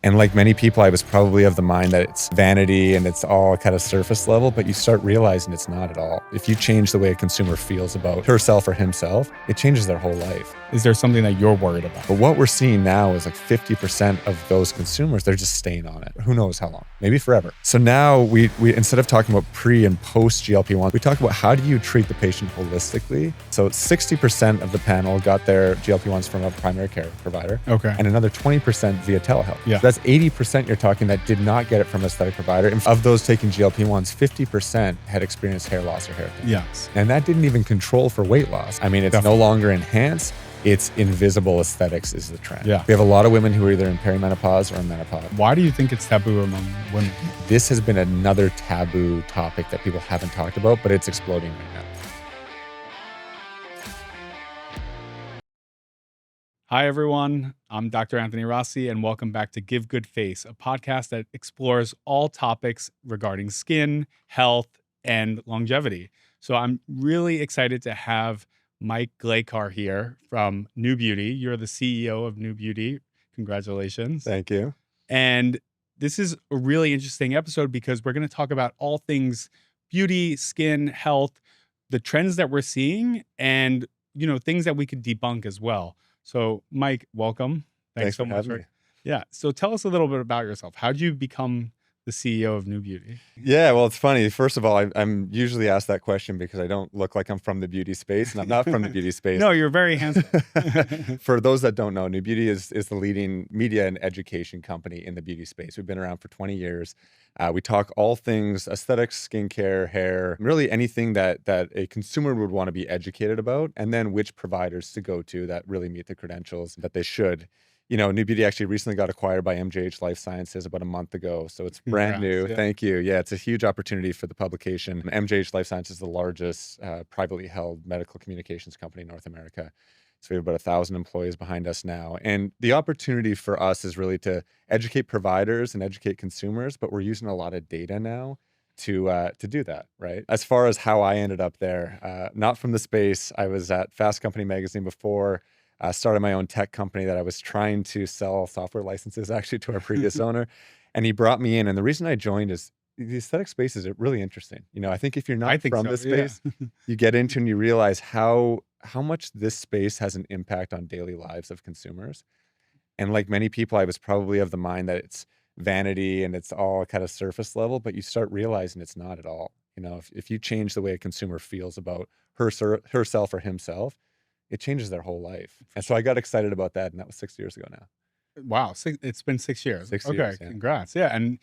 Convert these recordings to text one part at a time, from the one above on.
And like many people, I was probably of the mind that it's vanity and it's all kind of surface level, but you start realizing it's not at all. If you change the way a consumer feels about herself or himself, it changes their whole life. Is there something that you're worried about? But what we're seeing now is like 50% of those consumers, they're just staying on it. Who knows how long, maybe forever. So now we instead of talking about pre and post GLP-1, we talk about how do you treat the patient holistically. So 60% of the panel got their GLP-1s from a primary care provider. Okay. And another 20% via telehealth. Yeah. So that's 80% you're talking that did not get it from an aesthetic provider. And of those taking GLP-1s, 50% had experienced hair loss or hair thinning. Yes. And that didn't even control for weight loss. I mean, it's no longer enhanced. It's invisible aesthetics is the trend. Yeah. We have a lot of women who are either in perimenopause or in menopause. Why do you think it's taboo among women? This has been another taboo topic that people haven't talked about, but it's exploding right now. Hi, everyone. I'm Dr. Anthony Rossi, and welcome back to Give Good Face, a podcast that explores all topics regarding skin, health, and longevity. So I'm really excited to have Mike Glaicar here from NewBeauty. You're the CEO of NewBeauty. Congratulations. Thank you. And this is a really interesting episode because we're going to talk about all things beauty, skin, health, the trends that we're seeing, and things that we could debunk as well. So, Mike, welcome. Thanks so for much. having me. Yeah. So tell us a little bit about yourself. How did you become the CEO of NewBeauty? Yeah, well, it's funny. First of all, I'm usually asked that question because I don't look like I'm from the beauty space, and I'm not from the beauty space. No, you're very handsome. For those that don't know, NewBeauty is the leading media and education company in the beauty space. We've been around for 20 years. We talk all things aesthetics, skincare, hair, really anything that a consumer would want to be educated about, and then which providers to go to that really meet the credentials that they should. NewBeauty actually recently got acquired by MJH Life Sciences about a month ago. So it's brand new. Yeah. Thank you. Yeah, it's a huge opportunity for the publication. MJH Life Sciences is the largest privately held medical communications company in North America. So we have about 1,000 employees behind us now. And the opportunity for us is really to educate providers and educate consumers, but we're using a lot of data now to do that, right? As far as how I ended up there, not from the space. I was at Fast Company magazine before. Started my own tech company that I was trying to sell software licenses actually to our previous owner. And he brought me in. And the reason I joined is the aesthetic space is really interesting. I think if you're not from this space, you get into and you realize how much this space has an impact on daily lives of consumers. And like many people, I was probably of the mind that it's vanity and it's all kind of surface level, but you start realizing it's not at all. If you change the way a consumer feels about herself or himself, it changes their whole life. And so I got excited about that. And that was 6 years ago now. Wow. It's been 6 years. 6 okay. years, yeah. Congrats. Yeah. And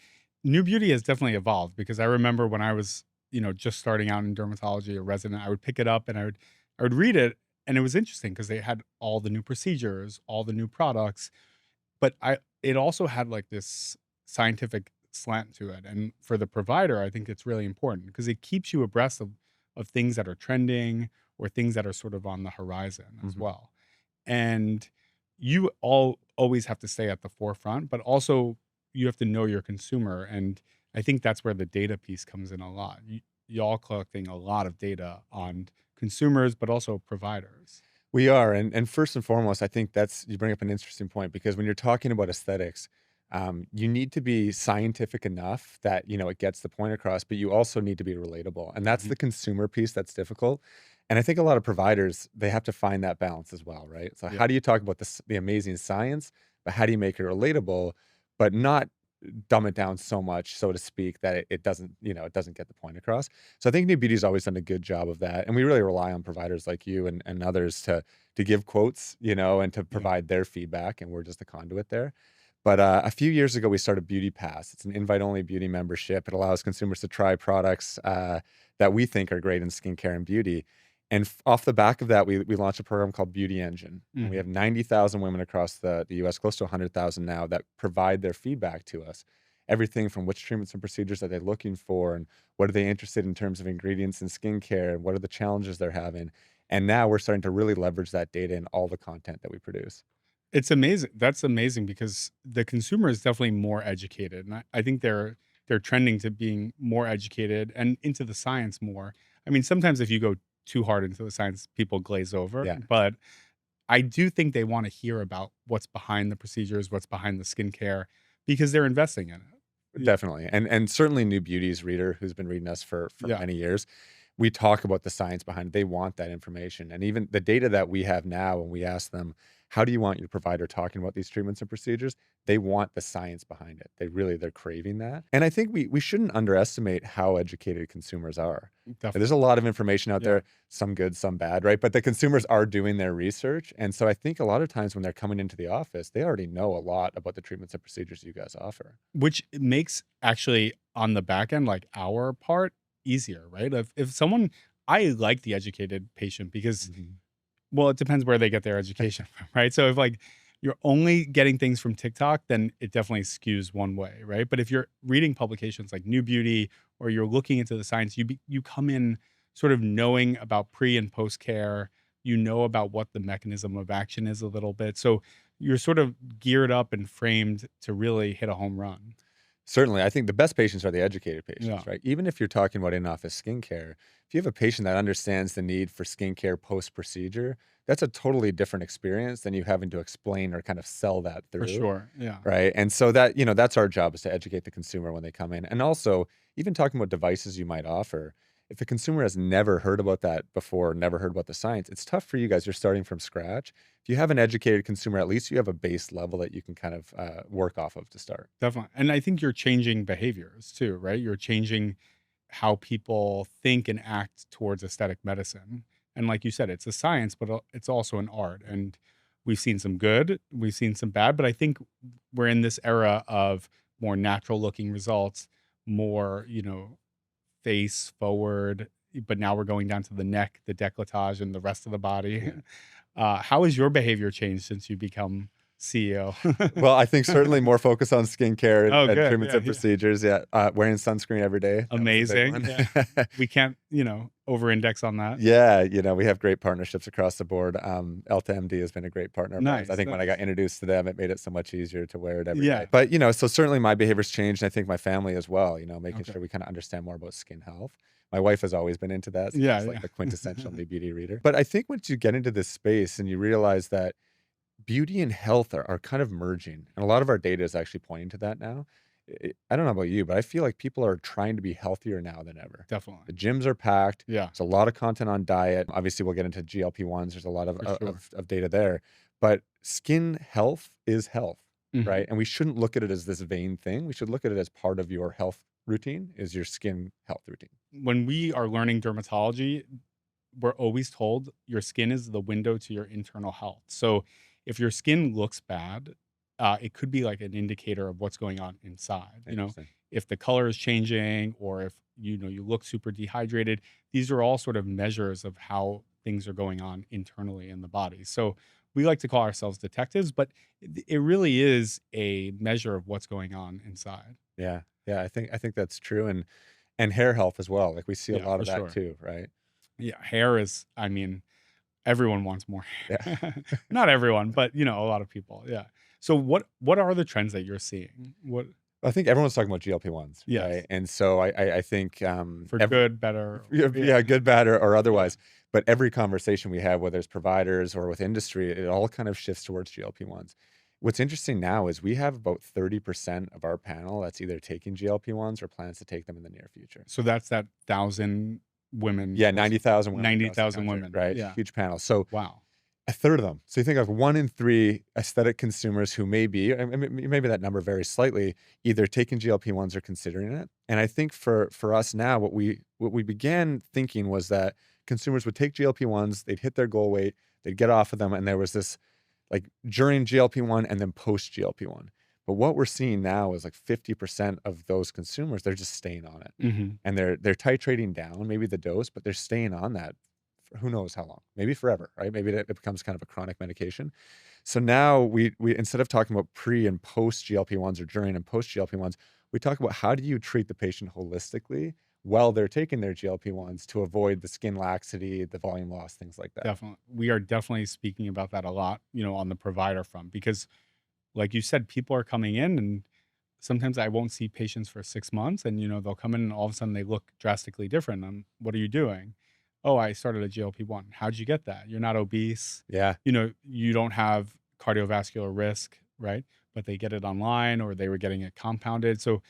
NewBeauty has definitely evolved because I remember when I was, just starting out in dermatology, a resident, I would pick it up and I would read it. And it was interesting because they had all the new procedures, all the new products, but it also had like this scientific slant to it. And for the provider, I think it's really important because it keeps you abreast of things that are trending or things that are sort of on the horizon as well. And you always have to stay at the forefront, but also you have to know your consumer. And I think that's where the data piece comes in a lot. Y'all collecting a lot of data on consumers, but also providers. We are. And first and foremost, I think you bring up an interesting point because when you're talking about aesthetics, you need to be scientific enough that, it gets the point across, but you also need to be relatable. And that's the consumer piece that's difficult. And I think a lot of providers, they have to find that balance as well, right? So how do you talk about the amazing science, but how do you make it relatable, but not dumb it down so much, so to speak, that it doesn't, it doesn't get the point across. So I think NewBeauty's always done a good job of that. And we really rely on providers like you and others to give quotes, and to provide their feedback. And we're just a conduit there. But a few years ago, we started Beauty Pass. It's an invite-only beauty membership. It allows consumers to try products that we think are great in skincare and beauty. And off the back of that, we launched a program called Beauty Engine. And we have 90,000 women across the US, close to 100,000 now, that provide their feedback to us. Everything from which treatments and procedures are they looking for, and what are they interested in terms of ingredients in skincare, and what are the challenges they're having. And now we're starting to really leverage that data in all the content that we produce. It's amazing. That's amazing because the consumer is definitely more educated. And I think they're trending to being more educated and into the science more. I mean, sometimes if you go too hard into the science, people glaze over. Yeah. But I do think they want to hear about what's behind the procedures, what's behind the skincare. because they're investing in it. Definitely, and certainly New Beauty's reader, who's been reading us for Yeah. many years, we talk about the science behind it. They want that information, and even the data that we have now, when we ask them, "How do you want your provider talking about these treatments and procedures?" They want the science behind it. They're craving that, and I think we shouldn't underestimate how educated consumers are. There's a Definitely. lot of information out Yeah. there, some good, some bad, right? But the consumers are doing their research, and so I think a lot of times when they're coming into the office, they already know a lot about the treatments and procedures you guys offer. Which makes actually on the back end, like our part easier, right? If someone I like the educated patient because Mhm. well, it depends where they get their education from, right? So if like you're only getting things from TikTok, then it definitely skews one way, right? But if you're reading publications like New Beauty or you're looking into the science, you come in sort of knowing about pre and post care, you know about what the mechanism of action is a little bit. So you're sort of geared up and framed to really hit a home run. Certainly, I think the best patients are the educated Yeah, patients, right? Even if you're talking about in-office skincare, if you have a patient that understands the need for skincare post-procedure, that's a totally different experience than you having to explain or kind of sell that for through, sure. Yeah. right? And so that, that's our job is to educate the consumer when they come in. And also, even talking about devices you might offer, if the consumer has never heard about that before, never heard about the science, it's tough for you guys. You're starting from scratch. If you have an educated consumer, at least you have a base level that you can kind of work off of to start. Definitely. And I think you're changing behaviors too, right? You're changing how people think and act towards aesthetic medicine. And like you said, it's a science, but it's also an art. And we've seen some good, we've seen some bad, but I think we're in this era of more natural looking results, more, face forward, but now we're going down to the neck, the décolletage, and the rest of the body. Yeah. How has your behavior changed since you become CEO? Well, I think certainly more focus on skincare Oh, and good. treatments Yeah, and yeah. procedures, yeah, wearing sunscreen every day, that was a big Amazing. one. Yeah. We can't, over index on that. Yeah, we have great partnerships across the board, Elta MD has been a great partner of ours. I Nice, think when I got nice. introduced to them, it made it so much easier to wear it every day. Yeah. But, so certainly my behavior's changed, and I think my family as well, making Okay. sure we kinda understand more about skin health. My wife has always been into that, so Yeah, she's like yeah. the quintessential new beauty reader. But I think once you get into this space and you realize that beauty and health are kind of merging, and a lot of our data is actually pointing to that now. I don't know about you, but I feel like people are trying to be healthier now than ever. Definitely. The gyms are packed. Yeah, There's a lot of content on diet. Obviously, we'll get into GLP-1s. There's a lot of, for of, sure. of of data there. But skin health is health, Mhm. right? And we shouldn't look at it as this vain thing. We should look at it as part of your health routine, is your skin health routine. When we are learning dermatology, we're always told your skin is the window to your internal health. So if your skin looks bad, it could be like an indicator of what's going on inside. Interesting. If the color is changing or if you look super dehydrated, these are all sort of measures of how things are going on internally in the body. So we like to call ourselves detectives, but it really is a measure of what's going on inside. Yeah. Yeah. I think that's true. And hair health as well. Like we see a Yeah, lot for of that sure. too, right? Yeah, hair is, I mean, everyone wants more Yeah. hair. Not everyone, but, a lot of people, yeah. So what are the trends that you're seeing? What I think everyone's talking about GLP-1s, right? Yes, And so I think, for every good, better, yeah, yeah, yeah, good, bad, or yeah, otherwise, but every conversation we have, whether it's providers or with industry, it all kind of shifts towards GLP-1s. What's interesting now is we have about 30% of our panel that's either taking GLP-1s or plans to take them in the near future. so that's that 1,000 women Yeah, across 90,000 women across the 90,000 country, women, right? yeah, Huge panel. So wow, a third of them. So you think of 1 in 3 aesthetic consumers who may be, maybe that number varies slightly, either taking GLP-1s or considering it. And I think for us now, what we began thinking was that consumers would take GLP-1s, they'd hit their goal weight, they'd get off of them, and there was this, like, during GLP-1 and then post GLP-1. But what we're seeing now is like 50% of those consumers, they're just staying on it. mhm, And they're titrating down maybe the dose, but they're staying on that for who knows how long, maybe forever, right? Maybe it becomes kind of a chronic medication. So now we instead of talking about pre and post GLP-1s or during and post GLP-1s, we talk about how do you treat the patient holistically while they're taking their GLP-1s to avoid the skin laxity, the volume loss, things like that. definitely. We are definitely speaking about that a lot, on the provider front because like you said, people are coming in and sometimes I won't see patients for 6 months and, they'll come in and all of a sudden they look drastically different. What are you doing? Oh, I started a GLP-1. How'd you get that? You're not obese. Yeah. You don't have cardiovascular risk, right? but they get it online or they were getting it compounded. So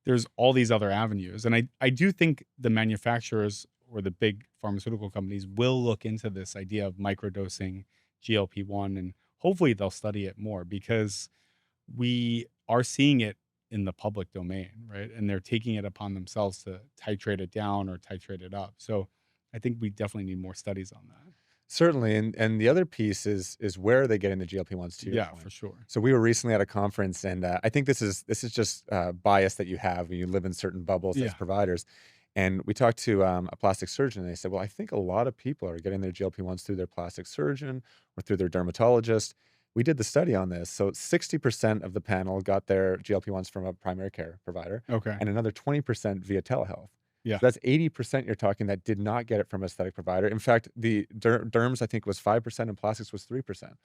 there's all these other avenues. And I do think the manufacturers or the big pharmaceutical companies will look into this idea of microdosing GLP-1, and hopefully they'll study it more because we are seeing it in the public domain, right? And they're taking it upon themselves to titrate it down or titrate it up. So I think we definitely need more studies on that. Certainly, and the other piece is where are they getting the GLP-1s, to your Yeah, for point. sure. So we were recently at a conference, and I think this is just bias that you have when you live in certain bubbles as Yeah. providers. And we talked to a plastic surgeon, and they said, "Well, I think a lot of people are getting their GLP-1s through their plastic surgeon or through their dermatologist." We did the study on this. So 60% of the panel got their GLP-1s from a primary care provider, Okay. and another 20% via telehealth. Yeah. So that's 80% you're talking that did not get it from a aesthetic provider. In fact, the derms, I think, was 5% and plastics was 3%.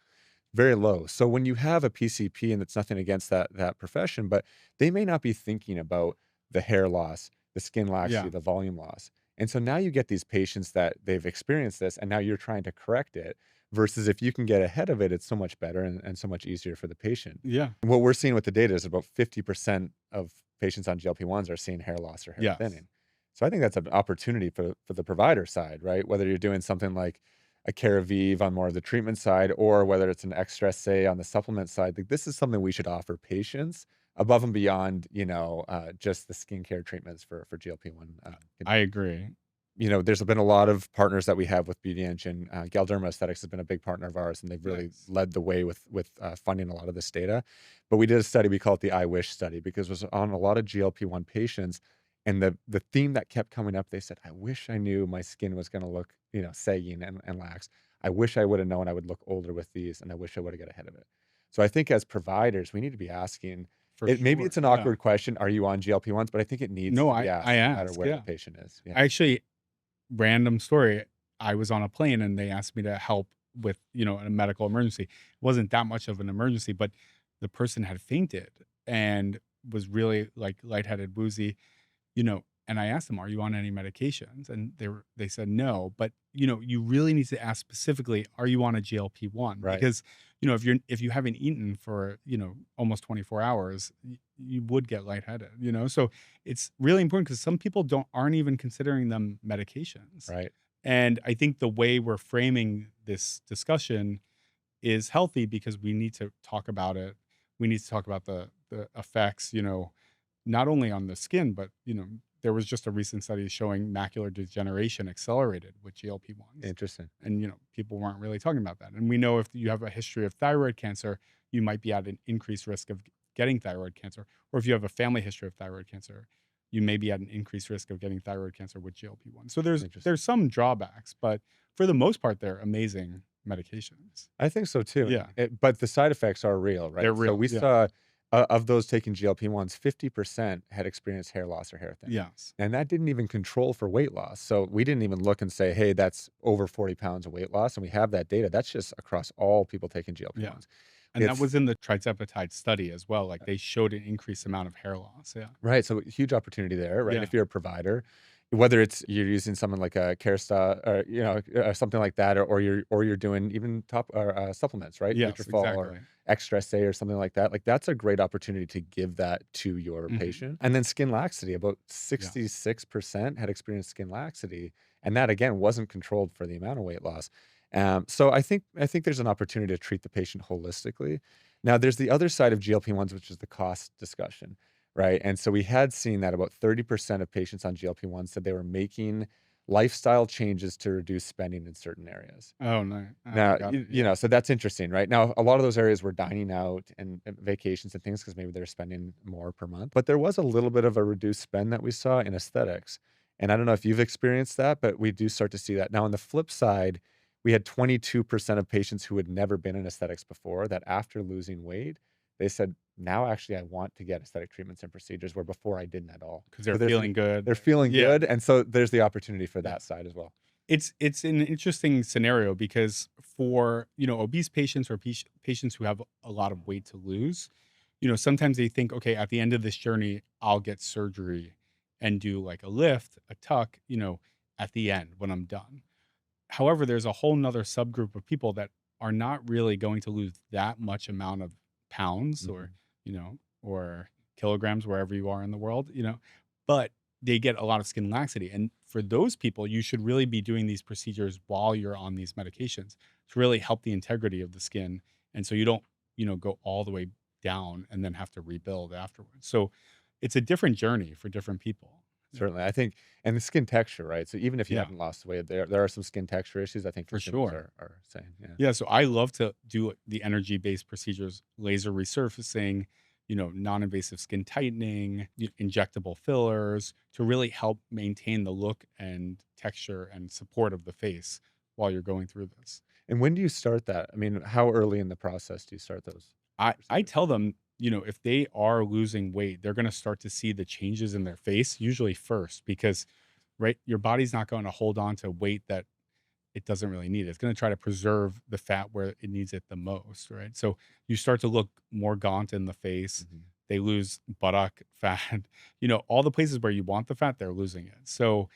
Very low. So when you have a PCP, and it's nothing against that profession, but they may not be thinking about the hair loss, the skin laxity, Yeah. the volume loss. And so now you get these patients that they've experienced this, and now you're trying to correct it. Versus if you can get ahead of it, it's so much better and so much easier for the patient. Yeah. And what we're seeing with the data is about 50% of patients on GLP-1s are seeing hair loss or hair Yes. thinning. So I think that's an opportunity for the provider side, right? Whether you're doing something like a Caravive on more of the treatment side, or whether it's an extra say on the supplement side, like this is something we should offer patients above and beyond, just the skincare treatments for GLP-1. I agree. There's been a lot of partners that we have with Beauty Engine. Galderma Aesthetics has been a big partner of ours, and they've really Nice. led the way with funding a lot of this data. But we did a study, we call it the I Wish study, because it was on a lot of GLP-1 patients, and the theme that kept coming up, they said, "I wish I knew my skin was going to look, sagging and lax. I wish I would have known I would look older with these, and I wish I would have got ahead of it." So I think as providers, we need to be asking. For It maybe sure. it's an Yeah. awkward question. Are you on GLP-1s? But I think it needs No, to be I asked no matter ask. where the Yeah. patient is. Yeah. I actually, random story. I was on a plane and they asked me to help with, a medical emergency. It wasn't that much of an emergency, but the person had fainted and was really like lightheaded, woozy, and I asked them, "Are you on any medications?" And they said no, but you really need to ask specifically, "Are you on a GLP-1?" Right. Because, if you haven't eaten for, almost 24 hours, you would get lightheaded, So it's really important because some people aren't even considering them medications. Right. And I think the way we're framing this discussion is healthy because we need to talk about it. We need to talk about the effects, not only on the skin, but there was just a recent study showing macular degeneration accelerated with GLP-1s. Interesting. And people weren't really talking about that. And we know if you have a history of thyroid cancer, you might be at an increased risk of getting thyroid cancer. Or if you have a family history of thyroid cancer, you may be at an increased risk of getting thyroid cancer with GLP-1. So Interesting. there's some drawbacks, but for the most part, they're amazing medications. I think so too. Yeah, But the side effects are real, they're right? So real. we Yeah. saw of those taking GLP-1s, 50% had experienced hair loss or hair thinning. Yes. And that didn't even control for weight loss. So we didn't even look and say, hey, that's over 40 pounds of weight loss. And we have that data. That's just across all people taking Yeah. GLP-1s. We And had that was in the trizepatide study as well. Like they showed an increased amount of hair loss. Yeah. Right, so huge opportunity there, right? Yeah. If you're a provider, whether it's you're using someone like a Caresta or, something like that, or you're doing even top or, supplements, right? Yes, Nutrafol or exactly. Extra Say or something like that. Like, that's a great opportunity to give that to your Mhm. patient. And then skin laxity, about Yes. 66% had experienced skin laxity, and that, again, wasn't controlled for the amount of weight loss. So I think there's an opportunity to treat the patient holistically. Now, there's the other side of GLP-1s, which is the cost discussion. Right, and so we had seen that about 30% of patients on GLP-1 said they were making lifestyle changes to reduce spending in certain areas. Oh, no. Oh my Now, god. so that's interesting, right? Now, a lot of those areas were dining out and vacations and things because maybe they're spending more per month. But there was a little bit of a reduced spend that we saw in aesthetics. And I don't know if you've experienced that, but we do start to see that. Now, on the flip side, we had 22% of patients who had never been in aesthetics before that after losing weight, they said, now actually I want to get aesthetic treatments and procedures where before I didn't at all. Because So they're feeling good. they're feeling Yeah. good. And so there's the opportunity for Yeah. that side as well. It's an interesting scenario because for, obese patients or patients who have a lot of weight to lose, sometimes they think, okay, at the end of this journey, I'll get surgery and do like a lift, a tuck, at the end when I'm done. However, there's a whole nother subgroup of people that are not really going to lose that much amount of pounds or Mhm. or kilograms wherever you are in the world, but they get a lot of skin laxity. And for those people, you should really be doing these procedures while you're on these medications to really help the integrity of the skin. And so you don't, go all the way down and then have to rebuild afterwards. So it's a different journey for different people. Yeah. Certainly, I think, and the skin texture, right? So even if you Yeah, haven't lost weight, there are some skin texture issues I think for consumers sure. are saying, yeah. Yeah, so I love to do the energy-based procedures, laser resurfacing, non-invasive skin tightening, injectable fillers to really help maintain the look and texture and support of the face while you're going through this. And when do you start that? I mean, how early in the process do you start those I procedures? tell them, if they are losing weight, they're going to start to see the changes in their face usually first because right, your body's not going to hold on to weight that it doesn't really need it. It's going to try to preserve the fat where it needs it the most, right? So you start to look more gaunt in the face. Mhm. They lose buttock fat. All the places where you want the fat, they're losing it. So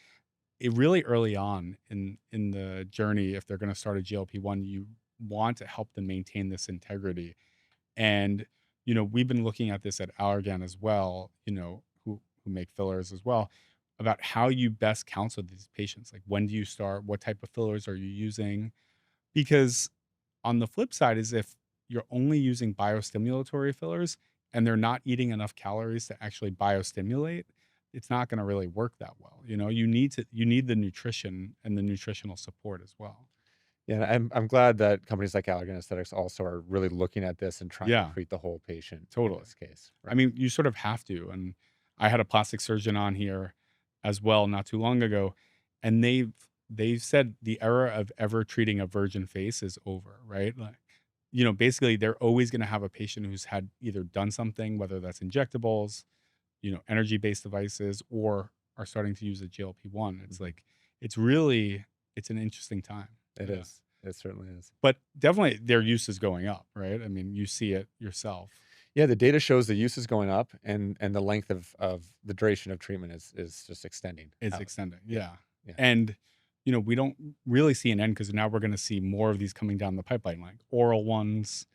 it really early on in the journey, if they're going to start a GLP-1, you want to help them maintain this integrity. And we've been looking at this at Allergan as well. Who make fillers as well, about how you best counsel these patients. Like, when do you start? What type of fillers are you using? Because on the flip side is if you're only using biostimulatory fillers and they're not eating enough calories to actually biostimulate, it's not going to really work that well. You need the nutrition and the nutritional support as well. Yeah, and I'm glad that companies like Allergan Aesthetics also are really looking at this and trying to Yeah, treat the whole patient in totally. this case, I right? mean, you sort of have to. And I had a plastic surgeon on here as well not too long ago, and they've said the era of ever treating a virgin face is over, right? Like, basically they're always going to have a patient who's had either done something, whether that's injectables, energy-based devices, or are starting to use a GLP-1. It's Mhm. like it's an interesting time. It Yeah. is. It certainly is. But definitely their use is going up, right? I mean, you see it yourself. Yeah, the data shows the use is going up and the length of the duration of treatment is just extending Is out. extending, Yeah. yeah. Yeah. And, we don't really see an end because now we're gonna see more of these coming down the pipeline, like oral ones,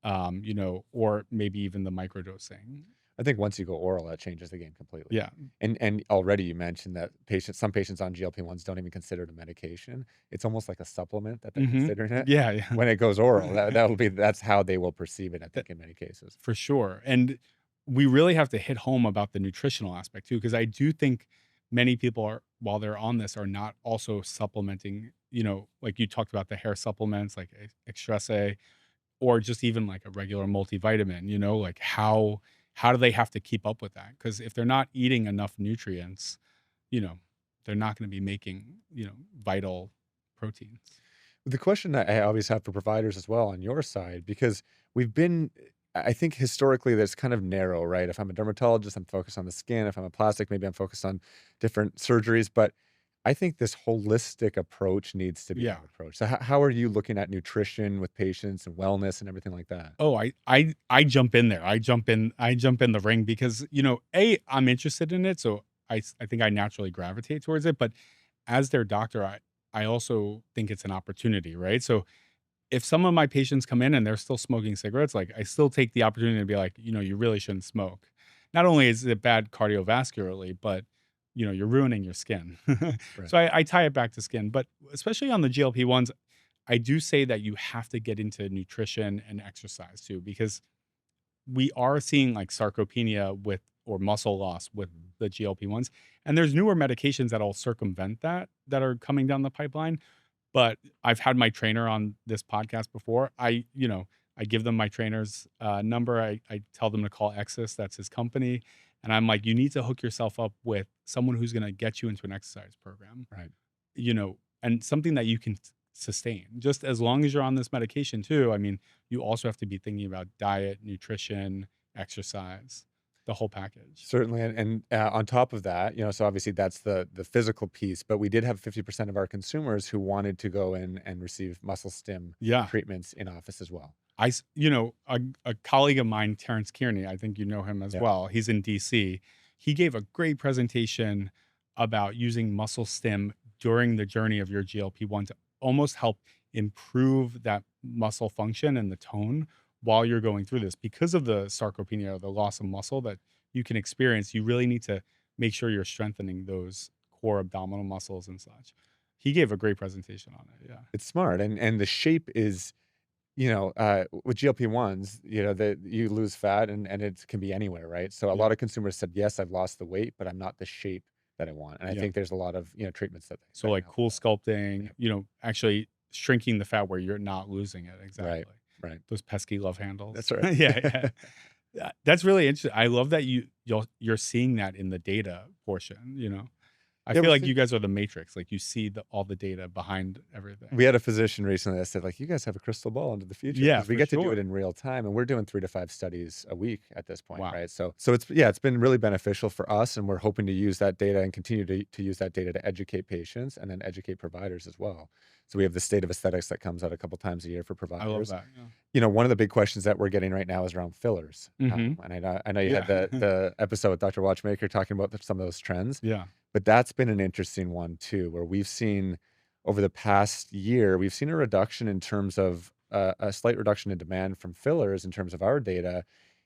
or maybe even the microdosing. I think once you go oral, that changes the game completely. Yeah. And already you mentioned that some patients on GLP-1s don't even consider it a medication. It's almost like a supplement that they're Mhm. considering it. Yeah, yeah. When it goes oral, that's how they will perceive it, I That think, in many cases. for sure, and we really have to hit home about the nutritional aspect too, because I do think many people are while they're on this, are not also supplementing, like you talked about the hair supplements like Extresse or just even like a regular multivitamin, like how do they have to keep up with that? Because if they're not eating enough nutrients, you know, they're not going to be making, vital proteins. The question that I always have for providers as well on your side, because we've been, I think historically that's kind of narrow, right? If I'm a dermatologist, I'm focused on the skin. If I'm a plastic, maybe I'm focused on different surgeries. But I think this holistic approach needs to be Yeah. our approach. So, how are you looking at nutrition with patients and wellness and everything like that? Oh, I jump in there. I jump in the ring because, I'm interested in it, so I think I naturally gravitate towards it, but as their doctor, I also think it's an opportunity, right? So if some of my patients come in and they're still smoking cigarettes, like I still take the opportunity to be like, you really shouldn't smoke. Not only is it bad cardiovascularly, but you're ruining your skin. Right. So I tie it back to skin, but especially on the GLP-1s, I do say that you have to get into nutrition and exercise too, because we are seeing like sarcopenia with or muscle loss with Mhm. the GLP-1s. And there's newer medications that'll circumvent that are coming down the pipeline. But I've had my trainer on this podcast before. I give them my trainer's number. I tell them to call Exis, that's his company. And I'm like, you need to hook yourself up with someone who's going to get you into an exercise program, Right. and something that you can sustain just as long as you're on this medication too. I mean, you also have to be thinking about diet, nutrition, exercise, the whole package. Certainly, and on top of that, so obviously that's the physical piece, but we did have 50% of our consumers who wanted to go in and receive muscle stim Yeah. treatments in office as well. A colleague of mine, Terrence Kearney, I think you know him as Yeah. well. He's in DC. He gave a great presentation about using muscle stim during the journey of your GLP-1 to almost help improve that muscle function and the tone while you're going through this because of the sarcopenia or the loss of muscle that you can experience. You really need to make sure you're strengthening those core abdominal muscles and such. He gave a great presentation on it. Yeah. It's smart, and the shape is, with GLP-1s, that you lose fat and it can be anywhere, right? So a Yeah. lot of consumers said, "Yes, I've lost the weight, but I'm not the shape that I want." And I Yeah. think there's a lot of, treatments So that can like help cool with that. sculpting, Yeah. actually shrinking the fat where you're not losing it. Right. Exactly. Right. Those pesky love handles. That's right. Yeah, yeah. That's really interesting. I love that you're seeing that in the data portion. I Yeah, feel we're like seeing you guys are the matrix, like, you see all the data behind everything. we had a physician recently that said, like, "You guys have a crystal ball into the future Yeah, because we for get to do it sure. in real time," and we're doing 3 to 5 studies a week at this point, Wow. right? So it's been really beneficial for us, and we're hoping to use that data and continue to use that data to educate patients and then educate providers as well. So we have the State of Aesthetics that comes out a couple times a year for I love providers. that, yeah. One of the big questions that we're getting right now is around fillers, Mhm. and I know you had Yeah. the episode with Dr. Watchmaker talking about some of those trends. Yeah. But that's been an interesting one too, where we've seen over the past year, we've seen a reduction in terms of a slight reduction in demand from fillers in terms of our data.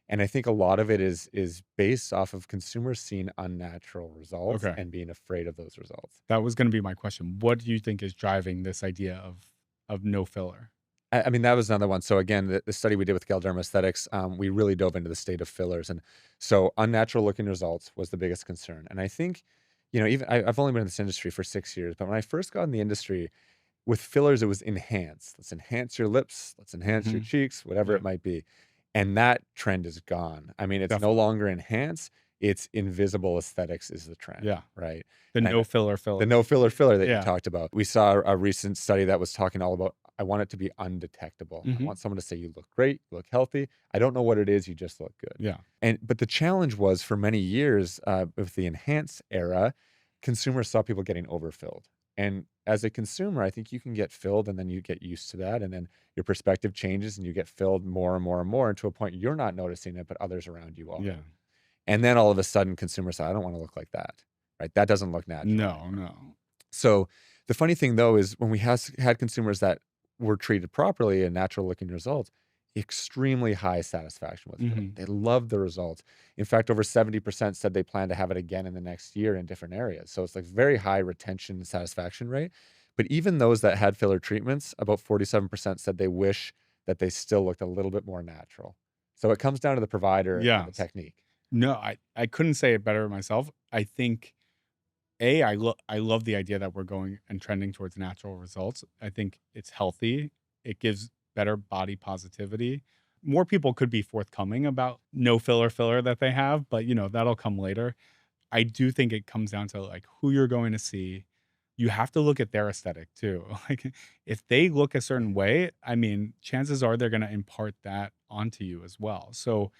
And I think a lot of it is based off of consumers seeing unnatural results Okay. and being afraid of those results. That was gonna be my question. What do you think is driving this idea of no filler? I mean, that was another one. So again, the study we did with Galderma Aesthetics, we really dove into the state of fillers, and so unnatural looking results was the biggest concern. And I think, even I've only been in this industry for 6 years, but when I first got in the industry, with fillers, it was enhance. Let's enhance your lips, let's enhance your Mhm. cheeks, whatever Yeah, it might be. And that trend is gone. I mean, it's no definitely. longer enhance, it's invisible aesthetics is the trend, Yeah. right? The And I know no filler the fillers. no filler filler that you Yeah. talked about. We saw a recent study that was talking all about, I want it to be undetectable. I Mhm. want someone to say you look great, you look healthy. I don't know what it is, you just look good. Yeah. But the challenge was for many years with the enhance era, consumers saw people getting overfilled. And as a consumer, I think you can get filled and then you get used to that. And then your perspective changes and you get filled more and more and more, and to a point you're not noticing it, but others around you Yeah. are. And then all of a sudden, consumers say, I don't want to look like that. Right. That doesn't look natural No, anymore. no. So the funny thing though is when we had consumers that were treated properly and natural looking results, extremely high satisfaction with filler. Mhm. They loved the results. In fact, over 70% said they plan to have it again in the next year in different areas. So it's like very high retention and satisfaction rate. But even those that had filler treatments, about 47% said they wish that they still looked a little bit more natural. So it comes down to the provider and the Yes. technique. No, I couldn't say it better myself. I think I love the idea that we're going and trending towards natural results. I think it's healthy. It gives better body positivity. More people could be forthcoming about no filler that they have, but that'll come later. I do think it comes down to like who you're going to see. You have to look at their aesthetic too. Like if they look a certain way, I mean, chances are they're going to impart that onto you as well. So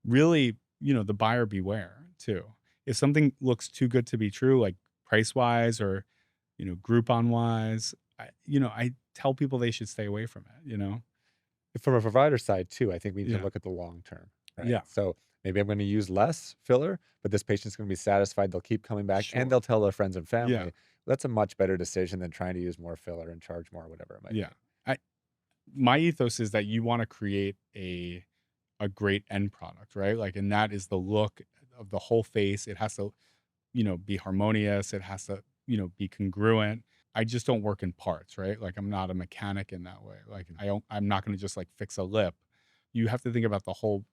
really, the buyer beware too. If something looks too good to be true, like price wise or, Groupon wise, I tell people they should stay away from it. From a provider side too, I think we need to Yeah. look at the long term, right? Yeah. So maybe I'm going to use less filler, but this patient's going to be satisfied. They'll keep coming back and Sure. they'll tell their friends and Yeah. family. That's a much better decision than trying to use more filler and charge more, whatever it might be. Yeah. I My ethos is that you want to create a great end product, right? Like, and that is the look of the whole face. It has to, be harmonious. It has to, be congruent. I just don't work in parts, right? Like I'm not a mechanic in that way. Like I'm not going to just like fix a lip. You have to think about the whole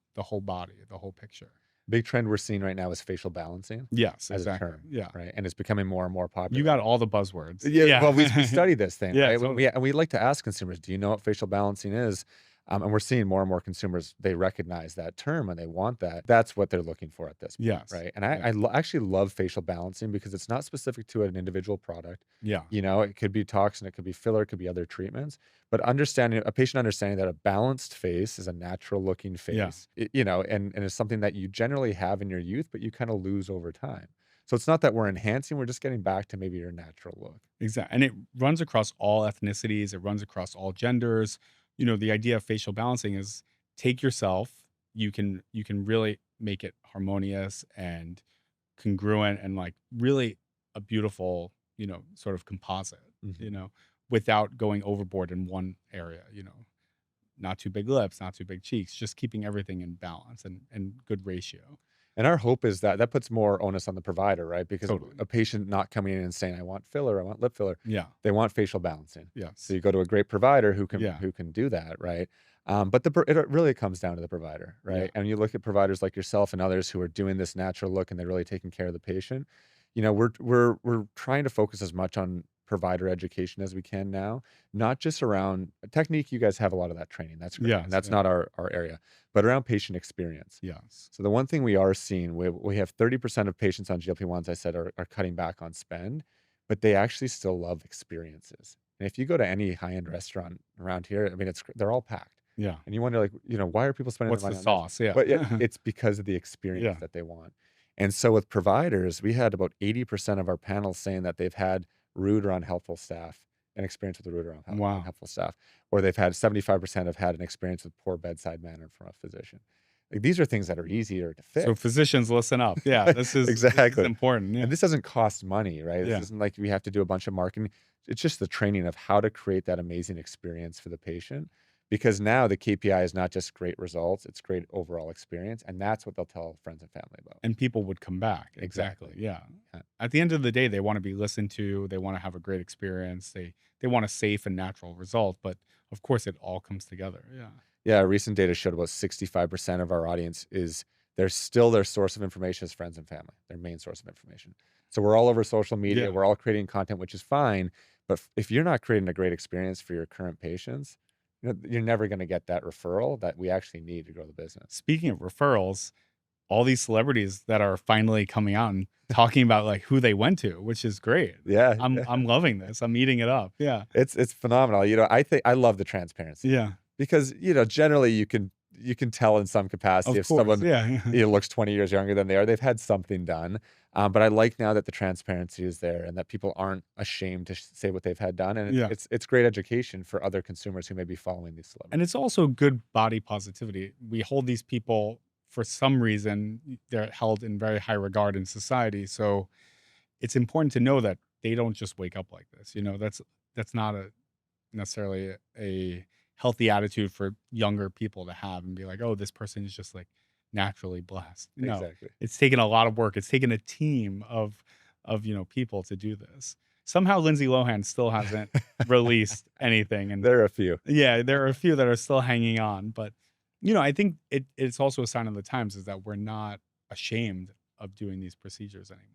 body, the whole picture. Big trend we're seeing right now is facial balancing Yes, as a exactly. term, Yeah. right? And it's becoming more and more You popular. got all the buzzwords. Yeah, well, we Yeah. study this thing, Yeah, right? totally. And we like to ask consumers, "Do you know what facial balancing is?" And we're seeing more and more consumers, they recognize that term and they want that. That's what they're looking for at this point, Yes. right? And I Yeah. I lo actually love facial balancing because it's not specific to an individual product. Yeah. It could be toxin, it could be filler, it could be other treatments, but a patient understanding that a balanced face is a natural looking Yeah. face, and it's something that you generally have in your youth, but you kinda lose over time. So it's not that we're enhancing, we're just getting back to maybe your natural look. Exactly, and it runs across all ethnicities, it runs across all genders. The idea of facial balancing is take yourself, you can really make it harmonious and congruent and like really a beautiful, sort of composite, Mhm. without going overboard in one area. not too big lips, not too big cheeks, just keeping everything in balance and good ratio. And our hope is that that puts more onus on the provider, right? Because Totally. a patient not coming in and saying, "I want filler, I want lip filler," Yeah. they want facial balancing. So Yes. you go to a great provider Yeah. who can do that, right? But it really comes down to the provider, Yeah. right? And you look at providers like yourself and others who are doing this natural look and they're really taking care of the patient. We're trying to focus as much on provider education as we can now, not just around technique. You guys have a lot of that training. That's great, and Yes. that's Yeah. not our area, but around patient experience. Yes. So the one thing we are seeing, we have 30% of patients on GLP-1s, I said, are cutting back on spend, but they actually still love experiences. And if you go to any high-end restaurant around here, I mean, they're all packed. Yeah. And you wonder, like, why are people spending their What's the money on this? sauce? Yeah. But yeah, it's because of the experience Yeah. that they want. And so with providers, we had about 80% of our panel saying that they've had rude or unhelpful staff, an experience with rude or Wow. unhelpful staff, or they've had 75% have had an experience with poor bedside manner from a physician. Like, these are things that are easier to So fix. physicians, listen up. Yeah. This is Exactly. important. Yeah. And this doesn't cost money, right? This Yeah. isn't like we have to do a bunch of marketing. It's just the training of how to create that amazing experience for the patient. Because now the KPI is not just great results, it's great overall experience. And that's what they'll tell friends and family about. And people would come back. Exactly. Exactly. Yeah. Yeah. At the end of the day, they want to be listened to. They want to have a great experience. They want a safe and natural result. But of course, it all comes together. Yeah. Yeah, recent data showed about 65% of our audience is their source of information is friends and family, their main source of information. So we're all over social media, Yeah. we're all creating content, which is fine. But if you're not creating a great experience for your current patients, you're never going to get that referral that we actually need to grow the business. Speaking of referrals, all these celebrities that are finally coming out and talking about like who they went to, which is great. Yeah, I'm loving this. I'm eating it up. Yeah. it's phenomenal. I love the transparency Yeah. because generally you can tell in some capacity Of if course. someone Yeah. looks 20 years younger than they are. They've had something done. But I like now that the transparency is there and that people aren't ashamed to say what they've had done. And Yeah. it's great education for other consumers who may be following these celebrities. And it's also good body positivity. We hold these people for some reason, they're held in very high regard in society. So it's important to know that they don't just wake up like this. That's not necessarily a healthy attitude for younger people to have and be like, oh, this person is just like naturally blessed. No, Exactly. it's taken a lot of work. It's taken a team of people to do this. Somehow Lindsay Lohan still hasn't released anything. And There are a few. yeah, there are a few that are still hanging on. But I think it's also a sign of the times is that we're not ashamed of doing these procedures anymore.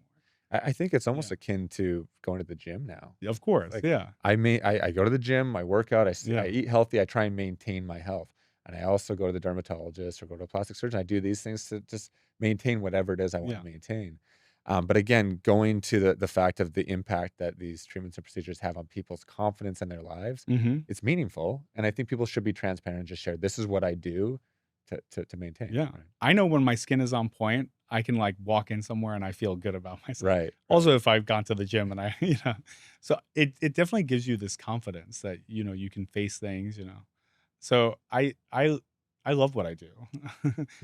I think it's almost Yeah. akin to going to the gym now. Of course. Like, Yeah. I go to the gym, I work out, Yeah. I eat healthy, I try and maintain my health. And I also go to the dermatologist or go to a plastic surgeon. I do these things to just maintain whatever it is I want Yeah. to maintain. But again, going to the fact of the impact that these treatments and procedures have on people's confidence in their lives, Mm-hmm. it's meaningful. And I think people should be transparent and just share, this is what I do to maintain. Yeah. I know when my skin is on point, I can like walk in somewhere and I feel good about myself. Right. Also, if I've gone to the gym and so it definitely gives you this confidence that, you can face things. So I love what I do.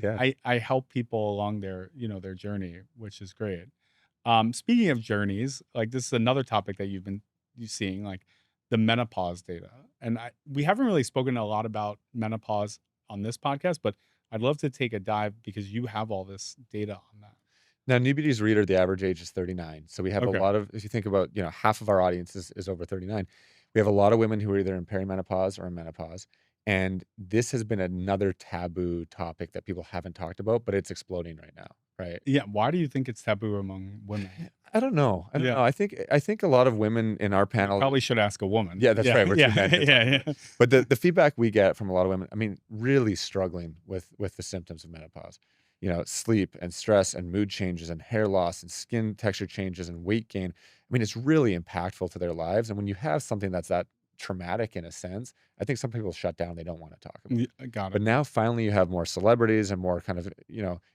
Yeah. I help people along their journey, which is great. Speaking of journeys, like this is another topic that you seeing, like the menopause data. And we haven't really spoken a lot about menopause on this podcast, but I'd love to take a dive because you have all this data on that. Now, NewBeauty's reader, the average age is 39. So we have a Okay. lot of, if you think about, half of our audience is over 39. We have a lot of women who are either in perimenopause or in menopause. And this has been another taboo topic that people haven't talked about, but it's exploding right now, right? Yeah. Why do you think it's taboo among women? I don't know. I don't Yeah. know. I think a lot of women in our panel. Probably should ask a woman. Yeah, that's right. We're two men here talking Yeah. about it. But the feedback we get from a lot of women, I mean, really struggling with the symptoms of menopause. Sleep and stress and mood changes and hair loss and skin texture changes and weight gain. I mean, it's really impactful to their lives. And when you have something that's that traumatic in a sense, I think some people shut down. They don't want to talk about it. Yeah, got it. But now finally you have more celebrities and more kind of,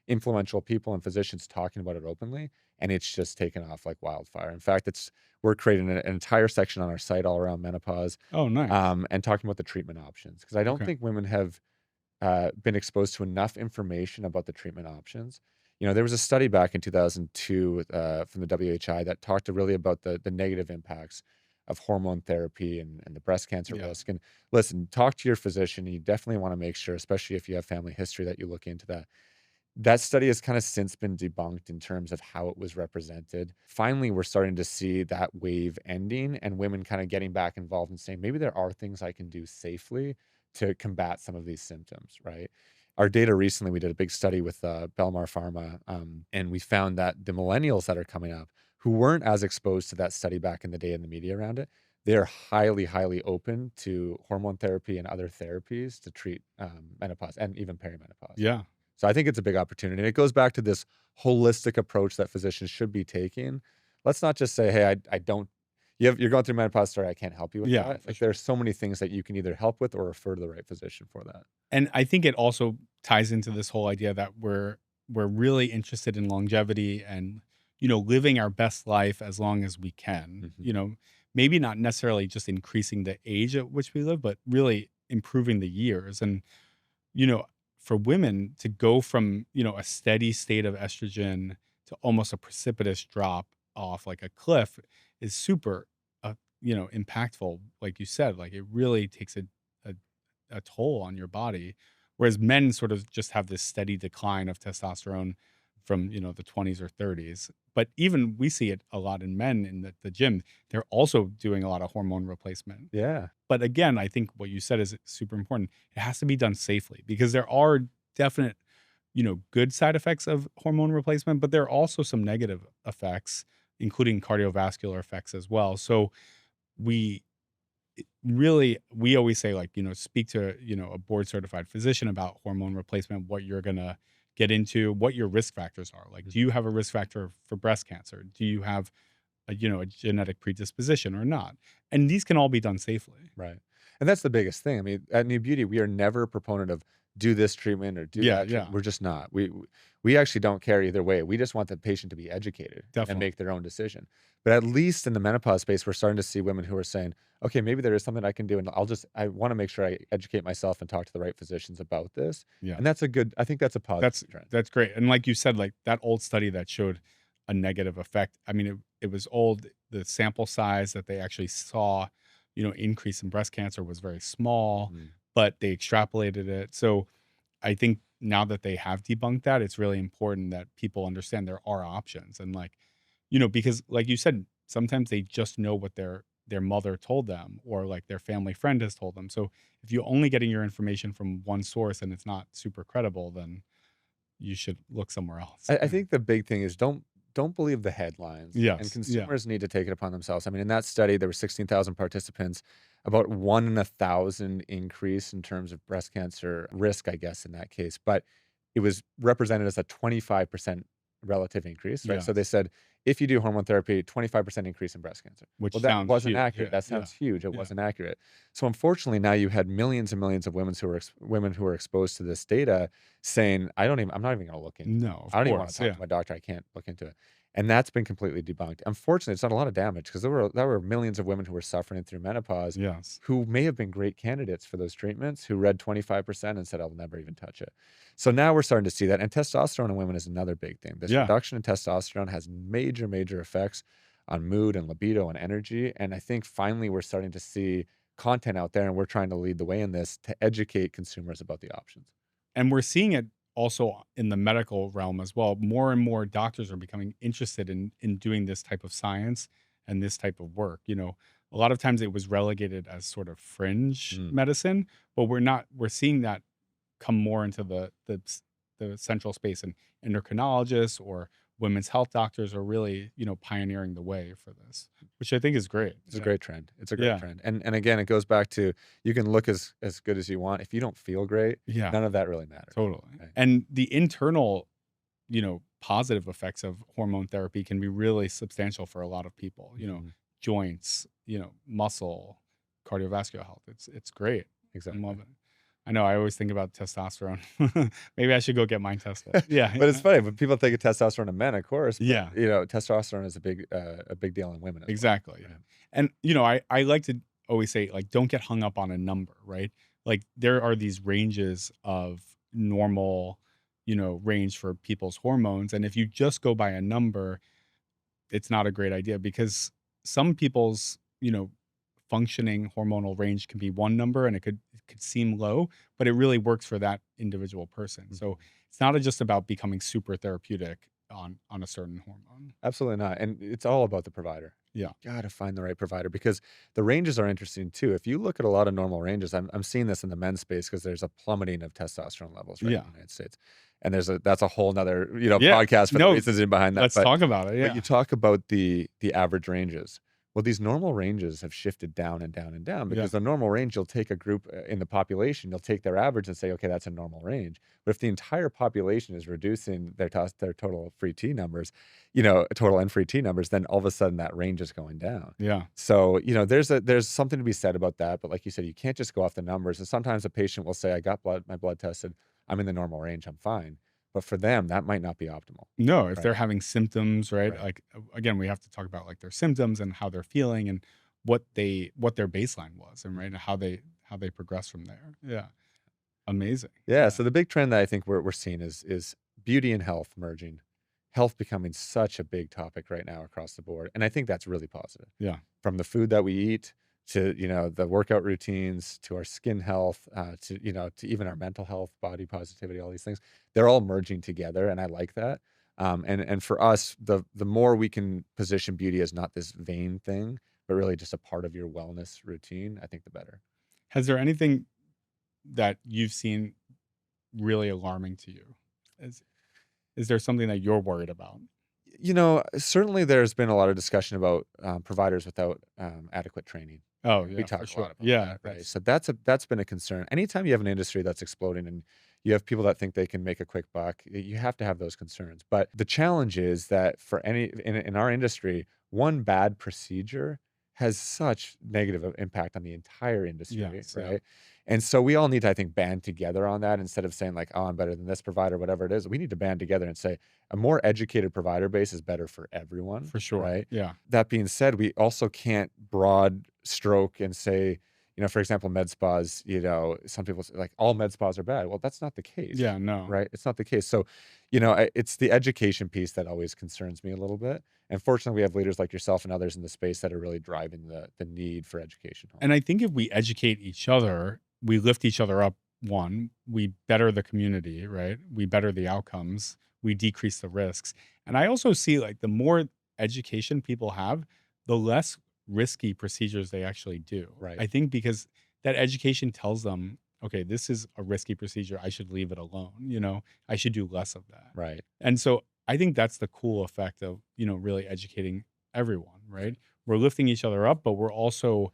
influential people and physicians talking about it openly. And it's just taken off like wildfire. In fact, we're creating an entire section on our site all around menopause. Oh, nice. And talking about the treatment options. Because I don't Okay. think women have been exposed to enough information about the treatment options. There was a study back in 2002 from the WHI that talked really about the negative impacts of hormone therapy and the breast cancer Yeah. risk. And listen, talk to your physician. You definitely want to make sure, especially if you have family history, that you look into that. That study has kind of since been debunked in terms of how it was represented. Finally, we're starting to see that wave ending and women kind of getting back involved and saying, maybe there are things I can do safely to combat some of these symptoms, right? Our data recently, we did a big study with Belmar Pharma, and we found that the millennials that are coming up who weren't as exposed to that study back in the day in the media around it, they're highly, highly open to hormone therapy and other therapies to treat menopause and even perimenopause. Yeah. So I think it's a big opportunity. And it goes back to this holistic approach that physicians should be taking. Let's not just say, "Hey, I don't." You're going through menopause. Sorry, I can't help you with Yeah, that. for Like sure. there's so many things that you can either help with or refer to the right physician for that. And I think it also ties into this whole idea that we're really interested in longevity and, living our best life as long as we can. Hmm. Maybe not necessarily just increasing the age at which we live, but really improving the years. And, you know, for women to go from, a steady state of estrogen to almost a precipitous drop off like a cliff is super, impactful. Like you said, like it really takes a a toll on your body. Whereas men sort of just have this steady decline of testosterone from, the 20s or 30s. But even we see it a lot in men in the gym. They're also doing a lot of hormone replacement. Yeah. But again, I think what you said is super important. It has to be done safely because there are definite, good side effects of hormone replacement, but there are also some negative effects, including cardiovascular effects as well. So we really we always say, like, speak to, a board certified physician about hormone replacement, what you're going to get into, what your risk factors are. Like, do Mhm. you have a risk factor for breast cancer? Do you have a genetic predisposition or not? And these can all be done safely. Right. And that's the biggest thing. I mean, at New Beauty, we are never a proponent of do this treatment or do Yeah, that yeah, treatment. We're just not. We actually don't care either way. We just want the patient to be educated and definitely. make their own decision. But at least in the menopause space, we're starting to see women who are saying, okay, maybe there is something I can do. And I want to make sure I educate myself and talk to the right physicians about this. Yeah. And I think that's a That's positive trend. that's great. And like you said, like that old study that showed a negative effect. I mean, it was old. The sample size that they actually saw, increase in breast cancer was very small, Mhm. but they extrapolated it. So I think now that they have debunked that, it's really important that people understand there are options. And like, because like you said, sometimes they just know what their mother told them or like their family friend has told them. So if you're only getting your information from one source and it's not super credible, then you should look somewhere else. I think the big thing is don't believe the headlines, and Yes. Yeah. consumers need to take it upon themselves. I mean, in that study, there were 16,000 participants, about 1 in 1,000 increase in terms of breast cancer risk, I guess, in that case, but it was represented as a 25% relative increase, right? So they Yes. said, if you do hormone therapy, 25% increase in breast cancer. Well, Which that sounds wasn't huge. accurate. Yeah. That Yeah. sounds huge. It Yeah. wasn't accurate. So unfortunately, now you had millions and millions of women who are exposed to this data saying, I'm not even gonna look into it. No, of I don't even wanna course. talk Yeah. to my doctor. I can't look into it. And that's been completely debunked. Unfortunately, it's done a lot of damage because there were millions of women who were suffering through menopause Yes. who may have been great candidates for those treatments who read 25% and said, I'll never even touch it. So now we're starting to see that. And testosterone in women is another big thing. This Yeah. reduction in testosterone has major, major effects on mood and libido and energy. And I think finally we're starting to see content out there and we're trying to lead the way in this to educate consumers about the options. And we're seeing it also in the medical realm as well. More and more doctors are becoming interested in doing this type of science and this type of work. A lot of times it was relegated as sort of fringe Mm. medicine, but we're seeing that come more into the central space, and endocrinologists or women's health doctors are really, pioneering the way for this, which I think is great. It's a Yeah. great trend. It's a great Yeah. trend. And again, it goes back to you can look as good as you want. If you don't feel great, Yeah. none of that really matters. Totally. Right? And the internal, positive effects of hormone therapy can be really substantial for a lot of people, Mhm. joints, muscle, cardiovascular health. It's great. I Exactly. love it. I know I always think about testosterone. Maybe I should go get mine tested. Yeah. But it's funny, when people think of testosterone in men, of course, but, Yeah. testosterone is a big deal in women as well. Exactly. Yeah. Right. And I like to always say, like, don't get hung up on a number, right? Like there are these ranges of normal, range for people's hormones. And if you just go by a number, it's not a great idea because some people's, functioning hormonal range can be one number and it could seem low, but it really works for that individual person. Mhm. So it's not just about becoming super therapeutic on a certain hormone. Absolutely not, and it's all about the provider. Yeah. You gotta find the right provider because the ranges are interesting too. If you look at a lot of normal ranges, I'm seeing this in the men's space because there's a plummeting of testosterone levels, right, in Yeah. the United States, and that's a whole 'nother, Yeah. podcast for the No, reasons behind that, let's talk about it. but you Yeah. talk about the average ranges. Well, these normal ranges have shifted down and down and down Yeah. because the normal range, you'll take a group in the population, you'll take their average and say, okay, that's a normal range. But if the entire population is reducing their total free T numbers, total and free T numbers, then all of a sudden that range is going down. Yeah. So, there's something to be said about that. But like you said, you can't just go off the numbers. And sometimes a patient will say, I got my blood tested, I'm in the normal range, I'm fine. But for them, that might not be optimal. No, if Right. they're having symptoms, right? Right. Like again, we have to talk about like their symptoms and how they're feeling and what their baseline was and right and how they progress from there. Yeah. Amazing. Yeah, Yeah. so the big trend that I think we're seeing is beauty and health merging. Health becoming such a big topic right now across the board, and I think that's really positive. Yeah. From the food that we eat to, the workout routines to our skin health, to even our mental health, body positivity, all these things, they're all merging together, and I like that. And for us, the more we can position beauty as not this vain thing, but really just a part of your wellness routine, I think the better. Has there anything that you've seen really alarming to you? Is is there something that you're worried about? Certainly there's been a lot of discussion about providers without adequate training. Oh, We yeah, for talk a lot sure. about Yeah, that, right? that's So that's been a concern. Anytime you have an industry that's exploding and you have people that think they can make a quick buck, you have to have those concerns. But the challenge is that for in our industry, one bad procedure has such negative impact on the entire industry, yes, yeah. right? And so we all need to, I think, band together on that instead of saying like, "Oh, I'm better than this provider," whatever it is. We need to band together and say a more educated provider base is better for everyone, For sure. right? Yeah. That being said, we also can't broad stroke and say, for example, med spas, some people say like all med spas are bad. Well, that's not the case, Yeah, no. right? It's not the case. So, it's the education piece that always concerns me a little bit. And fortunately, we have leaders like yourself and others in the space that are really driving the need for education home. And I think if we educate each other, we lift each other up, one, we better the community, right? We better the outcomes, we decrease the risks. And I also see like the more education people have, the less risky procedures they actually do. Right. I think because that education tells them, okay, this is a risky procedure. I should leave it alone. I should do less of that. Right. And so I think that's the cool effect of, really educating everyone, right? We're lifting each other up, but we're also,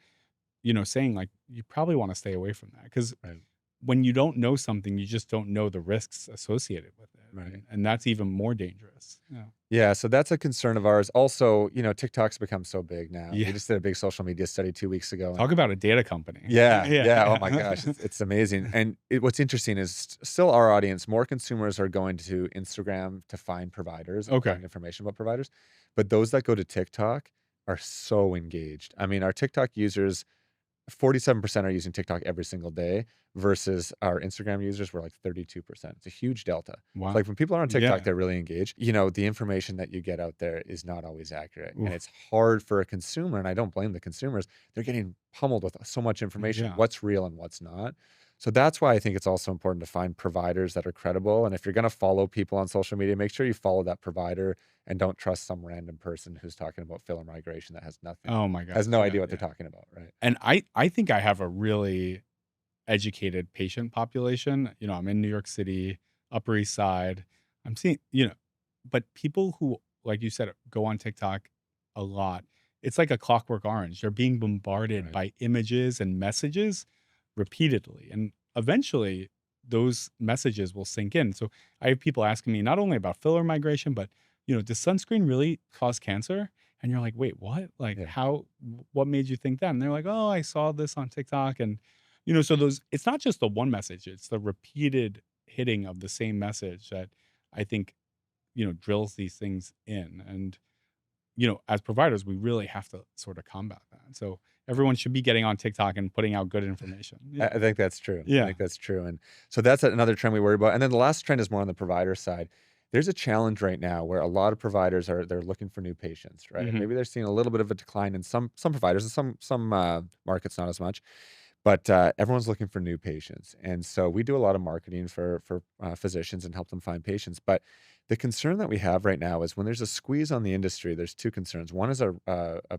saying like, you probably want to stay away from that because Right. when you don't know something, you just don't know the risks associated with it. Right. And that's even more dangerous. Yeah. Yeah, so that's a concern of ours. Also, TikTok's become so big now. We Yeah. just did a big social media study 2 weeks ago. Talk about a data company. Yeah, Yeah. yeah. Oh my gosh, it's amazing. And what's interesting is still our audience, more consumers are going to Instagram to find providers and Okay. find information about providers. But those that go to TikTok are so engaged. I mean, our TikTok users, 47% are using TikTok every single day versus our Instagram users were like 32%. It's a huge delta. Wow. Like when people are on TikTok, Yeah. they're really engaged. The information that you get out there is not always accurate. And Oof. it's hard for a consumer, and I don't blame the consumers. They're getting pummeled with so much information, Yeah. what's real and what's not. So that's why I think it's also important to find providers that are credible. And if you're going to follow people on social media, make sure you follow that provider and don't trust some random person who's talking about filler migration that has nothing, Oh my God. has no Yeah, idea what yeah. they're talking about, right? And I think I have a really educated patient population. I'm in New York City, Upper East Side. I'm seeing, but people who, like you said, go on TikTok a lot, it's like a clockwork orange. They're being bombarded Right. by images and messages repeatedly. And eventually those messages will sink in. So I have people asking me not only about filler migration, but, does sunscreen really cause cancer? And you're like, wait, what? Like, Yeah. what made you think that? And they're like, oh, I saw this on TikTok. And, so it's not just the one message, it's the repeated hitting of the same message that I think, drills these things in. And, as providers, we really have to sort of combat that. So everyone should be getting on TikTok and putting out good information. Yeah. I think that's true. I Yeah. think that's true. And so that's another trend we worry about. And then the last trend is more on the provider side. There's a challenge right now where a lot of providers they're looking for new patients, right? Mhm. Maybe they're seeing a little bit of a decline in some providers and some markets not as much, but everyone's looking for new patients, and so we do a lot of marketing for physicians and help them find patients. But the concern that we have right now is when there's a squeeze on the industry, there's two concerns. One is a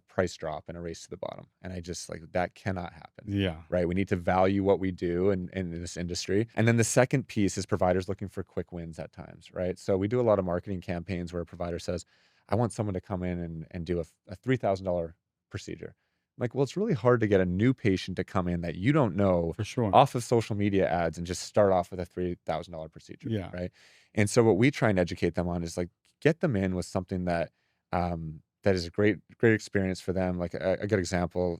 price drop and a race to the bottom, and I just like that cannot happen. Yeah, Right. We need to value what we do in this industry. And then the second piece is providers looking for quick wins at times. Right. So we do a lot of marketing campaigns where a provider says, I want someone to come in and do a $3,000 procedure. I'm like, well, it's really hard to get a new patient to come in that you don't know for sure. off of social media ads and just start off with a $3,000 procedure. Yeah. Right. And so what we try and educate them on is like get them in with something that is a great experience for them. Like a good example,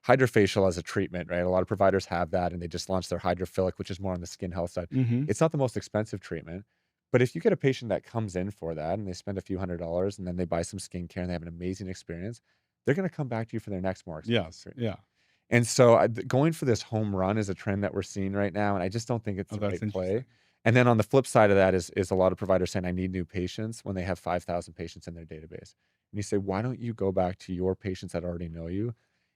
hydrofacial as a treatment, right? A lot of providers have that and they just launched their hydrophilic, which is more on the skin health side. Mhm. It's not the most expensive treatment, but if you get a patient that comes in for that and they spend a few $100s and then they buy some skincare and they have an amazing experience, they're going to come back to you for their next more expensive Yes. treatment. Yeah. And so going for this home run is a trend that we're seeing right now, and I just don't think it's Oh, the that's right interesting. play. And then on the flip side of that is a lot of providers saying, "I need new patients," when they have 5,000 patients in their database. And you say, "Why don't you go back to your patients that already know you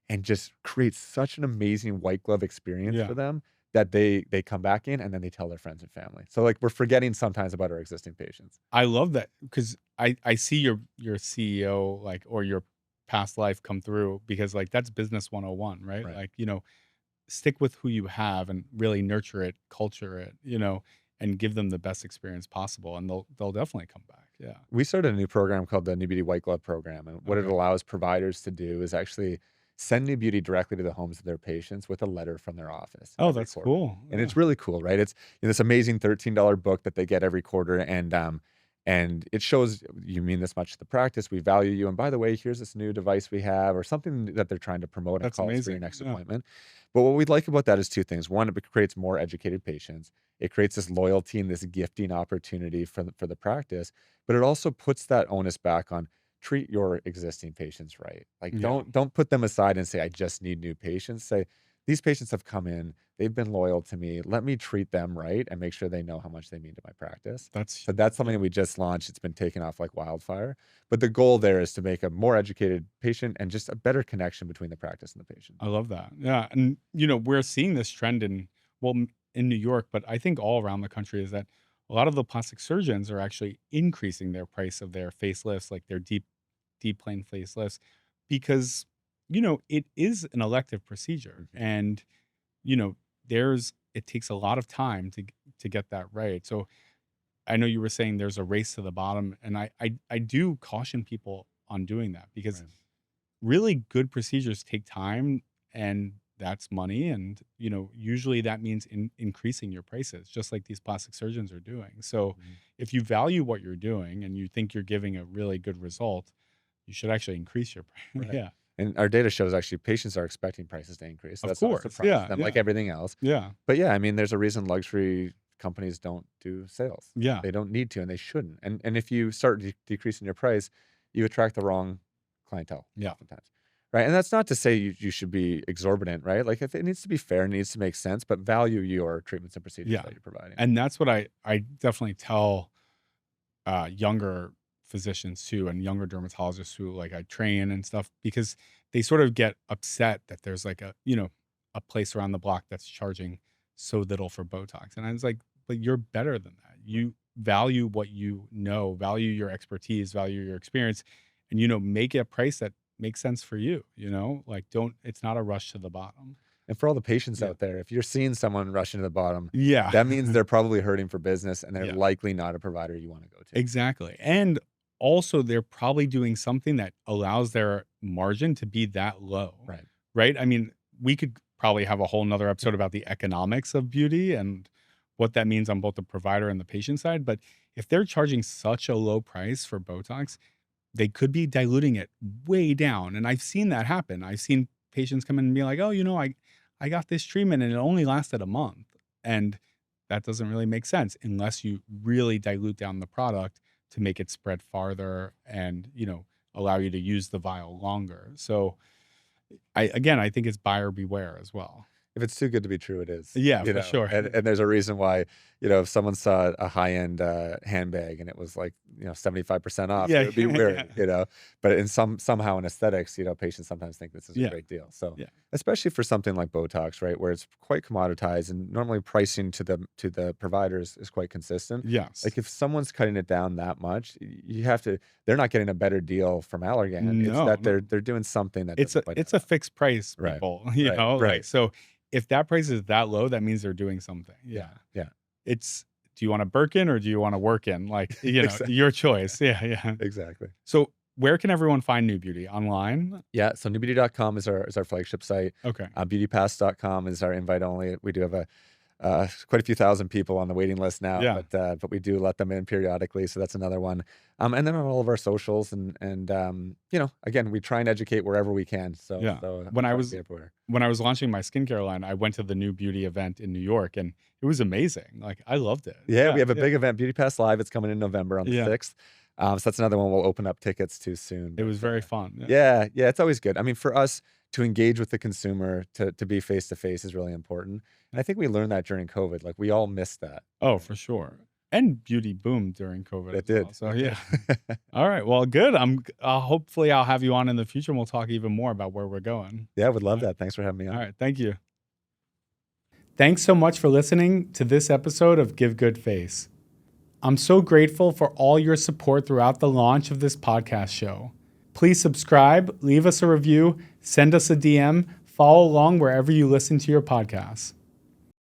and just create such an amazing white glove experience Yeah. for them that they come back in and then they tell their friends and family." So, like, we're forgetting sometimes about our existing patients. I love that because I see your CEO, like, or your past life come through because, like, that's business 101, right? Right. Like, stick with who you have and really nurture it, culture it, and give them the best experience possible, and they'll definitely come back. Yeah. We started a new program called the NewBeauty White Glove Program, and what it Okay. allows providers to do is actually send NewBeauty directly to the homes of their patients with a letter from their office Oh, every that's quarter, cool. and Yeah. it's really cool, right? It's this amazing $13 book that they get every quarter, and it shows you mean this much to the practice. We value you, and by the way, here's this new device we have, or something that they're trying to promote and That's calls for your amazing. next Yeah. appointment. But what we like about that is two things. One, it creates more educated patients. It creates this loyalty and this gifting opportunity for the practice, but it also puts that onus back on treat your existing patients right. Like Yeah. don't put them aside and say, I just need new patients. Say, these patients have come in, they've been loyal to me. Let me treat them right and make sure they know how much they mean to my practice. That's So that's huge. something Yeah. that we just launched. It's been taken off like wildfire. But the goal there is to make a more educated patient and just a better connection between the practice and the patient. I love that. Yeah, and we're seeing this trend in New York, but I think all around the country is that a lot of the plastic surgeons are actually increasing their price of their facelifts, like their deep plane facelifts, because it is an elective procedure, Mhm. and you know there's it takes a lot of time to get that right. So I know you were saying there's a race to the bottom, and I do caution people on doing that because Right. really good procedures take time, and that's money, and usually that means increasing your prices just like these plastic surgeons are doing. So Mhm. if you value what you're doing and you think you're giving a really good result, you should actually increase your price. Right. Yeah, And our data shows actually patients are expecting prices to increase. So of that's not a course. surprise to Yeah, them, like yeah, everything else. yeah, But yeah, I mean, there's a reason luxury companies don't do sales. yeah, They don't need to, and they shouldn't. And if you start decreasing your price, you attract the wrong clientele yeah. oftentimes. Right. And that's not to say you should be exorbitant, right? Like if it needs to be fair, it needs to make sense, but value your treatments and procedures Yeah, that you're providing. and that's what I definitely tell younger physicians too, and younger dermatologists who, like, I train and stuff, because they sort of get upset that there's like a place around the block that's charging so little for Botox. And I was like, but you're better than that. Right. You value what you know, value your expertise, value your experience, and make it a price that makes sense for you. Like, don't it's not a rush to the bottom. And for all the patients Yeah. out there, if you're seeing someone rushing to the bottom, Yeah. that means they're probably hurting for business and they're Yeah. likely not a provider you want to go to. Exactly, and also, they're probably doing something that allows their margin to be that low, Right. right? I mean, we could probably have a whole 'nother Yeah. episode about the economics of beauty and what that means on both the provider and the patient side, but if they're charging such a low price for Botox, they could be diluting it way down, and I've seen that happen. I've seen patients come in and be like, "Oh, I got this treatment and it only lasted a month," and that doesn't really make sense unless you really dilute down the product to make it spread farther and, allow you to use the vial longer. So, I think it's buyer beware as well. if it's too good to be true, it is, Yeah, you for know, sure. and there's a reason why, if someone saw a high-end, handbag and it was like, 75% off, they Yeah, would be yeah, wary. But in somehow in aesthetics, patients sometimes think this is a yeah, great deal. So, yeah. especially for something like Botox, right, where it's quite commoditized and normally pricing to the providers is quite consistent. Yes. Like, if someone's cutting it down that much, you have to they're not getting a better deal from Allergan. It's No, that they're no. they're doing something that It's doesn't a quite it's add a up. fixed price, Right. people, Right. like, Right. so if that price is that low, that means they're doing something. Yeah. Yeah. Yeah. It's, do you want a Birkin or do you want to work in? Like, Exactly. your choice. Yeah, yeah. Exactly. So where can everyone find New Beauty? Online? Yeah, so newbeauty.com is our flagship site. Okay. Beautypass.com is our invite only. We do have quite a few thousand people on the waiting list now, Yeah. but we do let them in periodically, so that's another one. And then on all of our socials and again, we try and educate wherever we can. So Yeah. we When I try to was be everywhere. when I was launching my skincare line, I went to the New Beauty event in New York and it was amazing. Like, I loved it. Yeah, we Yeah, have a yeah. big event, Beauty Pass Live. It's coming in November on the Yeah. 6th. So that's another one we'll open up tickets to soon. It But was very fun. Yeah. yeah, yeah, it's always good. I mean, for us to engage with the consumer, to be face to face is really important. And I think we learned that during COVID. Like, we all missed that. Oh, for sure. And beauty boomed during COVID It as well. did. So It yeah. did. All right. Well, good. Hopefully I'll have you on in the future and we'll talk even more about where we're going. Yeah, would love All right. that. Thanks for having me All on. right. Thank you. Thanks so much for listening to this episode of Give Good Face. I'm so grateful for all your support throughout the launch of this podcast show. Please subscribe, leave us a review, send us a DM, follow along wherever you listen to your podcasts.